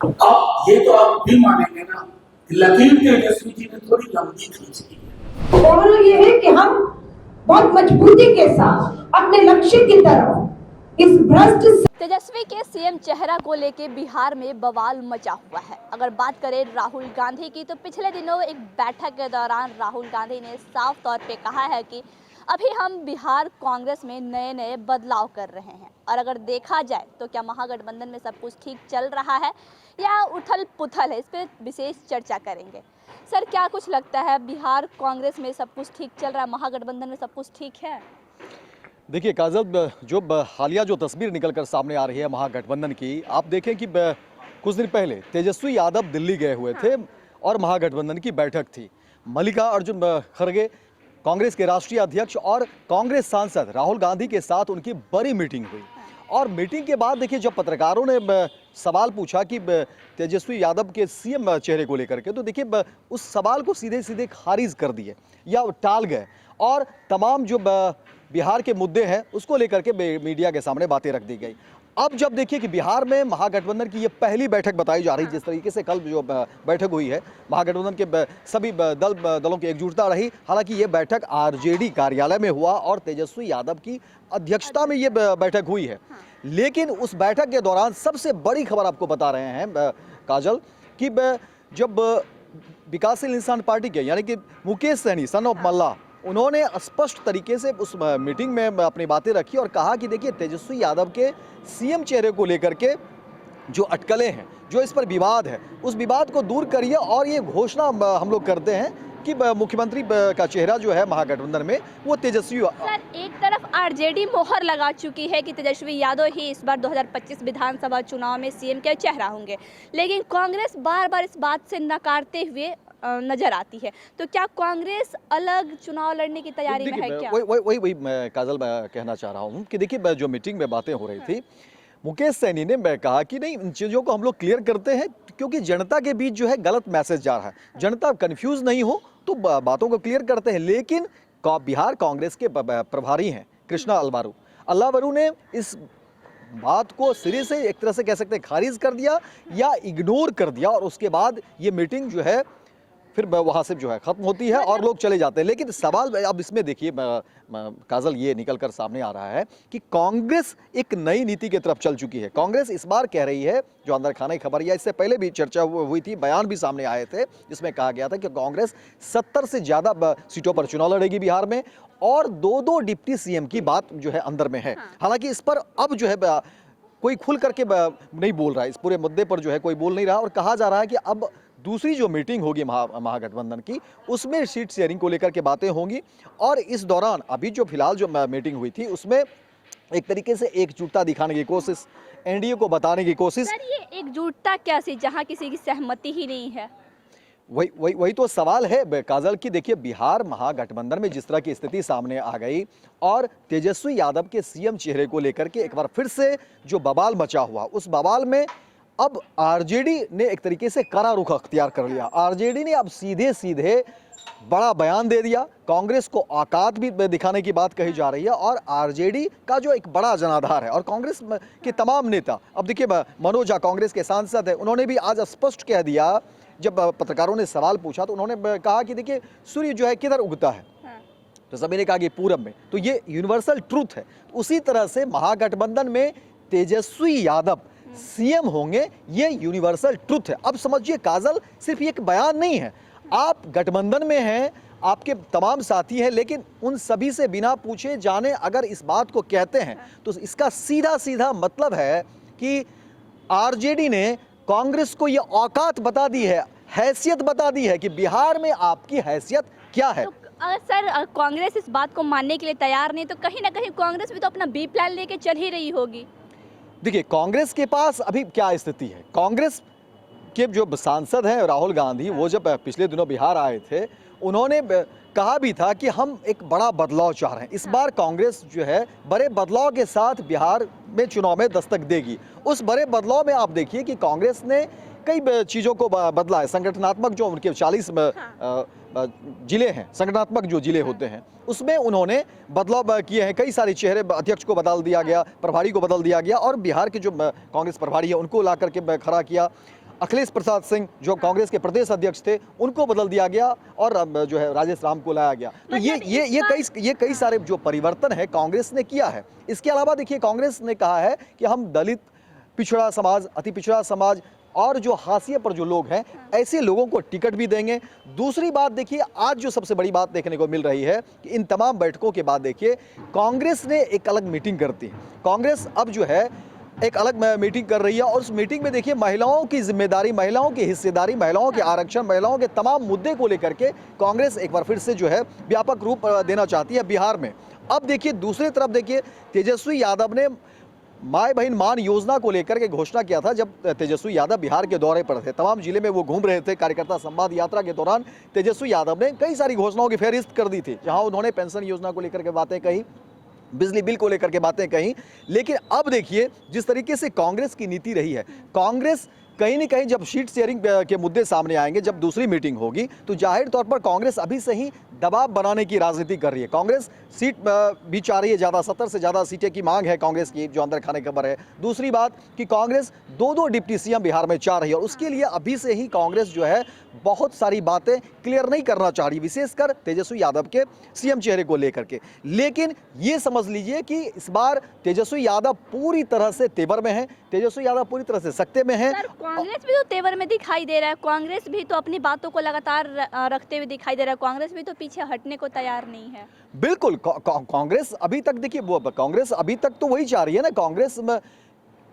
अब ये तो आप भी मानेंगे ना, लकीर तेजस्वी जी ने थोड़ी लंबी खींची है। और ये है कि हम बहुत मजबूती के साथ अपने लक्ष्य की तरफ इस भ्रष्ट तेजस्वी के सीएम चेहरा को लेकर बिहार में बवाल मचा हुआ है। अगर बात करें राहुल गांधी की, तो पिछले दिनों एक बैठक के दौरान राहुल गांधी ने साफ तौर पे कहा है कि अभी हम बिहार कांग्रेस में नए नए बदलाव कर रहे हैं। और अगर देखा जाए तो क्या महागठबंधन में सब कुछ ठीक चल रहा है या उथल पुथल है, इस पर विशेष चर्चा करेंगे। सर, क्या कुछ लगता है, बिहार कांग्रेस में सब कुछ ठीक चल रहा है, महागठबंधन में सब कुछ ठीक है? देखिए काजल, जो हालिया जो तस्वीर निकलकर सामने आ रही है महागठबंधन की, आप देखें कि कुछ दिन पहले तेजस्वी यादव दिल्ली गए हुए थे और महागठबंधन की बैठक थी। मल्लिकार्जुन खड़गे कांग्रेस के राष्ट्रीय अध्यक्ष और कांग्रेस सांसद राहुल गांधी के साथ उनकी बड़ी मीटिंग हुई। और मीटिंग के बाद देखिए, जब पत्रकारों ने सवाल पूछा कि तेजस्वी यादव के सीएम चेहरे को लेकर के, तो देखिए उस सवाल को सीधे सीधे खारिज कर दिए या टाल गए और तमाम जो बिहार के मुद्दे हैं उसको लेकर के मीडिया के सामने बातें रख दी गई। अब जब देखिए कि बिहार में महागठबंधन की ये पहली बैठक बताई जा रही, जिस तरीके से कल जो बैठक हुई है, महागठबंधन के सभी दलों की एकजुटता रही। हालांकि ये बैठक आरजेडी कार्यालय में हुआ और तेजस्वी यादव की अध्यक्षता में ये बैठक हुई है। लेकिन उस बैठक के दौरान सबसे बड़ी खबर आपको बता रहे हैं काजल, कि जब विकासशील इंसान पार्टी के यानी कि मुकेश सहनी सन ऑफ मल्ला, उन्होंने स्पष्ट तरीके से उस मीटिंग में अपनी बातें रखी और कहा कि देखिए, तेजस्वी यादव के सीएम चेहरे को लेकर के जो अटकलें हैं, जो इस पर विवाद है, उस विवाद को दूर करिए और ये घोषणा हम लोग करते हैं कि मुख्यमंत्री का चेहरा जो है महागठबंधन में वो तेजस्वी। सर, एक तरफ आरजेडी मोहर लगा चुकी है कि तेजस्वी यादव ही इस बार 2025 विधानसभा चुनाव में सीएम का चेहरा होंगे, लेकिन कांग्रेस बार बार इस बात से नकारते हुए नजर आती है। तो क्या कांग्रेस अलग चुनाव लड़ने की तैयारी में है क्या? वही मैं काजल कहना चाह रहा हूँ कि देखिए, जो मीटिंग में बातें हो रही थी, मुकेश सहनी ने कहा कि नहीं, इन चीज़ों को हम लोग क्लियर करते हैं क्योंकि जनता के बीच जो है गलत मैसेज जा रहा है, जनता कंफ्यूज नहीं हो तो बातों को क्लियर करते हैं। लेकिन बिहार कांग्रेस के प्रभारी हैं कृष्णा अल्लावरू ने इस बात को सिरे से एक तरह से कह सकते हैं खारिज कर दिया या इग्नोर कर दिया, और उसके बाद ये मीटिंग जो है फिर वहाँ से जो है ख़त्म होती है और लोग चले जाते हैं। लेकिन सवाल अब इसमें देखिए काजल, ये निकल कर सामने आ रहा है कि कांग्रेस एक नई नीति की तरफ चल चुकी है। कांग्रेस इस बार कह रही है, जो अंदर खाने की खबर, या इससे पहले भी चर्चा हुई थी, बयान भी सामने आए थे, जिसमें कहा गया था कि कांग्रेस 70 से ज़्यादा सीटों पर चुनाव लड़ेगी बिहार में और 2-2 डिप्टी सीएम की बात जो है अंदर में है। हालांकि इस पर अब जो है कोई खुल करके नहीं बोल रहा है, इस पूरे मुद्दे पर जो है कोई बोल नहीं रहा, और कहा जा रहा है कि अब दूसरी जो मीटिंग होगी महागठबंधन की, उसमें सीट शेयरिंग को लेकर के बातें होंगी। और इस दौरान अभी जो फिलहाल जो मीटिंग हुई थी, उसमें एक तरीके से एकजुटता दिखाने की कोशिश, एनडीए को बताने की कोशिश। सर, ये एकजुटता कैसी, जहां किसी की सहमति ही नहीं है? वही तो सवाल है काजल की। देखिए, बिहार महागठबंधन में जिस तरह की स्थिति सामने आ गई और तेजस्वी यादव के सीएम चेहरे को लेकर के एक बार फिर से जो बवाल मचा हुआ, उस बवाल में अब आरजेडी ने एक तरीके से कड़ा रुख अख्तियार कर लिया। आरजेडी ने अब सीधे सीधे बड़ा बयान दे दिया, कांग्रेस को औकात भी दिखाने की बात कही जा रही है। और आरजेडी का जो एक बड़ा जनाधार है और कांग्रेस के तमाम नेता, अब देखिए मनोज झा कांग्रेस के सांसद है, उन्होंने भी आज स्पष्ट कह दिया, जब पत्रकारों ने सवाल पूछा तो उन्होंने कहा कि देखिए, सूर्य जो है किधर उगता है, तो सभी ने कहा कि पूरब में, तो ये यूनिवर्सल ट्रूथ है। उसी तरह से महागठबंधन में तेजस्वी यादव सीएम होंगे, ये यूनिवर्सल ट्रुथ है। अब समझिए काजल, सिर्फ ये एक बयान नहीं है, आप गठबंधन में हैं, आपके तमाम साथी हैं, लेकिन उन सभी से बिना पूछे जाने अगर इस बात को कहते हैं तो इसका सीधा सीधा मतलब है कि आरजेडी ने कांग्रेस को ये औकात बता दी है, हैसियत बता दी है कि बिहार में आपकी हैसियत क्या है। तो सर, कांग्रेस इस बात को मानने के लिए तैयार नहीं, तो कहीं ना कहीं कांग्रेस भी तो अपना बी प्लान लेके चल ही रही होगी। देखिए, कांग्रेस के पास अभी क्या स्थिति है, कांग्रेस के जो सांसद हैं राहुल गांधी, वो जब पिछले दिनों बिहार आए थे, उन्होंने कहा भी था कि हम एक बड़ा बदलाव चाह रहे हैं। इस बार कांग्रेस जो है बड़े बदलाव के साथ बिहार में चुनाव में दस्तक देगी। उस बड़े बदलाव में आप देखिए कि कांग्रेस ने कई चीज़ों को बदला है। संगठनात्मक जो उनके 40 जिले हैं, संगठनात्मक जो जिले होते हैं, उसमें उन्होंने बदलाव किए हैं। कई सारे चेहरे, अध्यक्ष को बदल दिया गया, प्रभारी को बदल दिया गया और बिहार के जो कांग्रेस प्रभारी है उनको ला करके खड़ा किया। अखिलेश प्रसाद सिंह जो कांग्रेस के प्रदेश अध्यक्ष थे उनको बदल दिया गया और अब जो है राजेश राम को लाया गया। तो ये कई सारे जो परिवर्तन है कांग्रेस ने किया है। इसके अलावा देखिए कांग्रेस ने कहा है कि हम दलित, पिछड़ा समाज, अति पिछड़ा समाज और जो हाशिए पर जो लोग हैं ऐसे लोगों को टिकट भी देंगे। दूसरी बात देखिए, आज जो सबसे बड़ी बात देखने को मिल रही है कि इन तमाम बैठकों के बाद देखिए कांग्रेस ने एक अलग मीटिंग करती है। कांग्रेस अब जो है एक अलग मीटिंग कर रही है और उस मीटिंग में देखिए महिलाओं की जिम्मेदारी, महिलाओं की हिस्सेदारी, महिलाओं के आरक्षण, महिलाओं के तमाम मुद्दे को लेकर के कांग्रेस एक बार फिर से जो है व्यापक रूप देना चाहती है बिहार में। अब देखिए दूसरी तरफ देखिए तेजस्वी यादव ने माय बहन मान योजना को लेकर के घोषणा किया था। जब तेजस्वी यादव बिहार के दौरे पर थे, तमाम जिले में वो घूम रहे थे, कार्यकर्ता संवाद यात्रा के दौरान तेजस्वी यादव ने कई सारी घोषणाओं की फेहरिस्त कर दी थी, जहां उन्होंने पेंशन योजना को लेकर के बातें कही, बिजली बिल को लेकर के बातें कही। लेकिन अब देखिए जिस तरीके से कांग्रेस की नीति रही है, कांग्रेस कहीं न कहीं जब सीट शेयरिंग के मुद्दे सामने आएंगे, जब दूसरी मीटिंग होगी, तो जाहिर तौर पर कांग्रेस अभी से ही दबाव बनाने की राजनीति कर रही है। कांग्रेस सीट भी चाह रही है ज़्यादा, 70 से ज़्यादा सीटें की मांग है कांग्रेस की, जो अंदर खाने खबर है। दूसरी बात कि कांग्रेस 2-2 डिप्टी सीएम बिहार में चाह रही है और उसके लिए अभी से ही कांग्रेस जो है बहुत सारी बातें क्लियर नहीं करना चाह रही, विशेषकर तेजस्वी यादव के सीएम चेहरे को लेकर के। लेकिन ये समझ लीजिए कि इस बार तेजस्वी यादव पूरी तरह से तेवर में है, तेजस्वी यादव पूरी तरह से सत्ते में है। कांग्रेस भी तो तेवर में दिखाई दे रहा है, कांग्रेस भी तो अपनी बातों को लगातार रखते हुए दिखाई दे रहा है, कांग्रेस भी तो पीछे हटने को तैयार नहीं है। बिल्कुल, कांग्रेस अभी तक देखिए वो कांग्रेस अभी तक तो वही चाह रही है ना। कांग्रेस में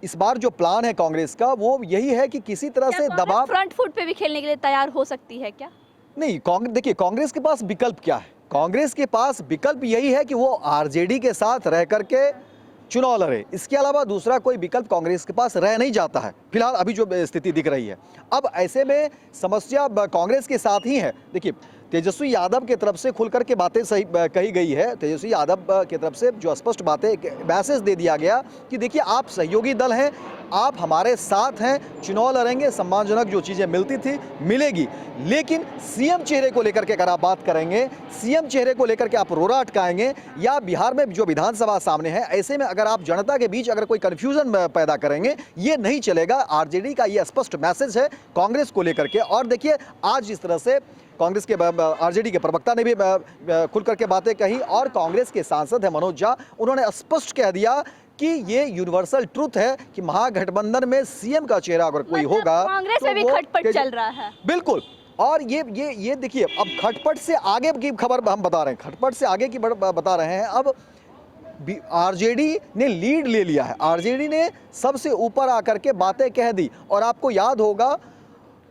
इस बार जो प्लान है कांग्रेस का वो यही है कि किसी तरह से दबाव, फ्रंट फुट पे भी खेलने के लिए तैयार हो सकती है क्या? नहीं, कांग्रेस देखिए कांग्रेस के पास विकल्प क्या है? कांग्रेस के पास विकल्प यही है कि वो आरजेडी के साथ रह करके चुनाव लड़े। इसके अलावा दूसरा कोई विकल्प कांग्रेस के पास रह नहीं जाता है फिलहाल अभी जो स्थिति दिख रही है। अब ऐसे में समस्या कांग्रेस के साथ ही है। देखिए तेजस्वी यादव की तरफ से खुल करके बातें सही कही गई है। तेजस्वी यादव की तरफ से जो स्पष्ट बातें, मैसेज दे दिया गया कि देखिए आप सहयोगी दल हैं, आप हमारे साथ हैं, चुनाव लड़ेंगे, सम्मानजनक जो चीज़ें मिलती थी मिलेगी, लेकिन सीएम चेहरे को लेकर के अगर आप बात करेंगे, सीएम चेहरे को लेकर के आप रोरा अटकाएंगे या बिहार में जो विधानसभा सामने है ऐसे में अगर आप जनता के बीच अगर कोई कन्फ्यूजन पैदा करेंगे, ये नहीं चलेगा। आरजेडी का ये स्पष्ट मैसेज है कांग्रेस को लेकर के। और देखिए आज जिस तरह से कांग्रेस के आरजेडी के प्रवक्ता ने भी खुल करके बातें कही और कांग्रेस के सांसद है मनोज झा, उन्होंने स्पष्ट कह दिया कि ये यूनिवर्सल ट्रुथ है कि महागठबंधन में सीएम का चेहरा अगर कोई होगा, कांग्रेस में भी खटपट चल रहा है। बिल्कुल। और ये देखिए अब खटपट से आगे की खबर हम बता रहे हैं, खटपट से आगे की बता रहे हैं। अब आरजेडी ने लीड ले लिया है, आरजेडी ने सबसे ऊपर आकर के बातें कह दी। और आपको याद होगा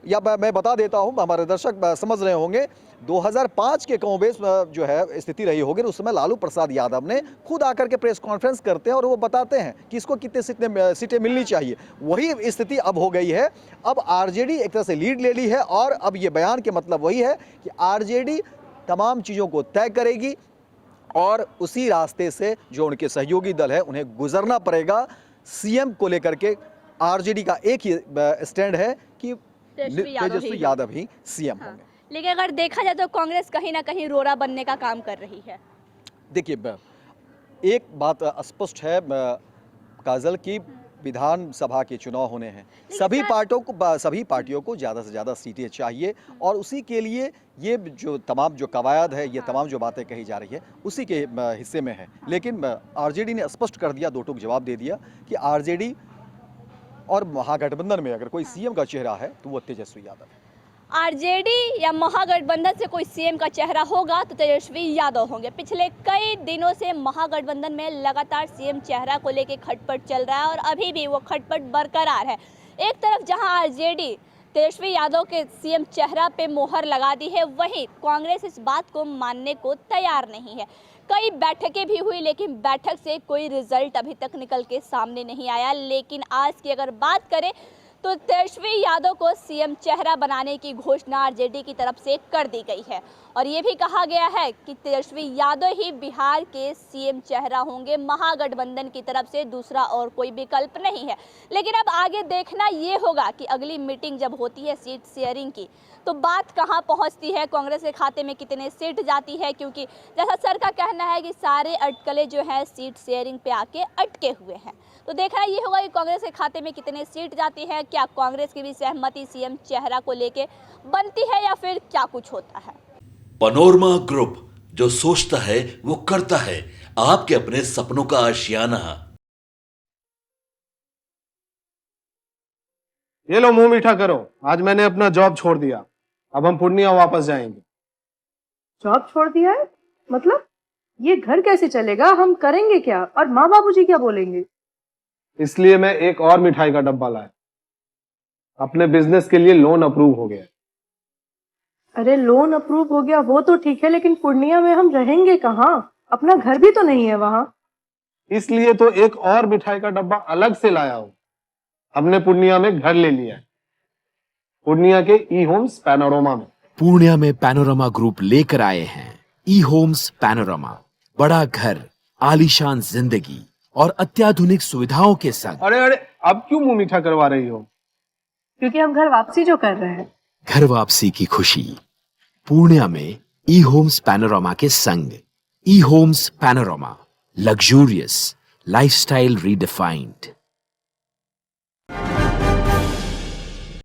या मैं बता देता हूं, हमारे दर्शक समझ रहे होंगे, 2005 के कमोबेश जो है स्थिति रही होगी, उस समय लालू प्रसाद यादव ने खुद आकर के प्रेस कॉन्फ्रेंस करते हैं और वो बताते हैं कि इसको कितने सीटें मिलनी चाहिए। वही स्थिति अब हो गई है। अब आरजेडी एक तरह से लीड ले ली है और अब ये बयान के मतलब वही है कि आरजेडी तमाम चीज़ों को तय करेगी और उसी रास्ते से जो उनके सहयोगी दल है उन्हें गुजरना पड़ेगा। सीएम को लेकर के आरजेडी का एक ही स्टैंड है कि तेजस्वी यादव ही सीएम होंगे। लेकिन अगर देखा जाए तो कांग्रेस कहीं ना कहीं रोरा बनने का काम कर रही है। देखिए एक बात स्पष्ट है काजल की, विधानसभा के चुनाव होने हैं, सभी पार्टियों को ज़्यादा से ज़्यादा सीटें चाहिए और उसी के लिए ये जो तमाम जो कवायद है, ये तमाम जो बातें कही जा रही है उसी के हिस्से में है। लेकिन आरजेडी ने स्पष्ट कर दिया, दो टूक जवाब दे दिया कि आरजेडी और महागठबंधन में अगर कोई सीएम का चेहरा है तो वो तेजस्वी यादव है। आरजेडी या महागठबंधन से कोई सीएम का चेहरा होगा तो तेजस्वी यादव होंगे। पिछले कई दिनों से महागठबंधन में लगातार सीएम चेहरा को लेकर खटपट चल रहा है और अभी भी वो खटपट बरकरार है। एक तरफ जहां आरजेडी तेजस्वी यादव के सीएम चेहरा पे मोहर लगा दी है, वहीं कांग्रेस इस बात को मानने को तैयार नहीं है। कई बैठकें भी हुई लेकिन बैठक से कोई रिजल्ट अभी तक निकल के सामने नहीं आया। लेकिन आज की अगर बात करें तो तेजस्वी यादव को सीएम चेहरा बनाने की घोषणा आरजेडी की तरफ से कर दी गई है और ये भी कहा गया है कि तेजस्वी यादव ही बिहार के सीएम चेहरा होंगे। महागठबंधन की तरफ से दूसरा और कोई विकल्प नहीं है। लेकिन अब आगे देखना ये होगा कि अगली मीटिंग जब होती है सीट शेयरिंग की तो बात कहां पहुंचती है, कांग्रेस के खाते में कितने सीट जाती है, क्योंकि जैसा सर का कहना है कि सारे अटकले जो है सीट शेयरिंग पे आके अटके हुए हैं। तो देखना ये होगा कि कांग्रेस के खाते में कितने सीट जाती है, क्या कांग्रेस की भी सहमति सीएम चेहरा को लेके बनती है या फिर क्या कुछ होता है? पनोरमा ग्रुप, जो सोचता है वो करता है। आपके अपने सपनों का आशियाना। ये लो, मुंह मीठा करो। आज मैंने अपना जॉब छोड़ दिया। अब हम पूर्णिया वापस जाएंगे। जॉब छोड़ दिया है? मतलब ये घर कैसे चलेगा? हम करेंगे क्या? और माँ बाबूजी क्या बोलेंगे? इसलिए मैं एक और मिठाई का डब्बा लाया। अपने बिजनेस के लिए लोन अप्रूव हो गया। अरे लोन अप्रूव हो गया वो तो ठीक है, लेकिन पूर्णिया में हम रहेंगे कहाँ? अपना घर भी तो नहीं है वहाँ। इसलिए तो एक और मिठाई का डब्बा अलग से लाया हूँ। हमने पूर्णिया में घर ले लिया है, पूर्णिया के ई होम्स पैनोरमा में। पूर्णिया में पैनोरमा ग्रुप लेकर आए हैं ई होम्स पैनोरमा। बड़ा घर, आलीशान जिंदगी और अत्याधुनिक सुविधाओं के संग। अरे अरे, अब क्यों मुंह मीठा करवा रही हो? क्योंकि हम घर वापसी जो कर रहे हैं। घर वापसी की खुशी पूर्णिया में ई होम्स पैनोरमा के संग। ई Homes Panorama, luxurious lifestyle redefined.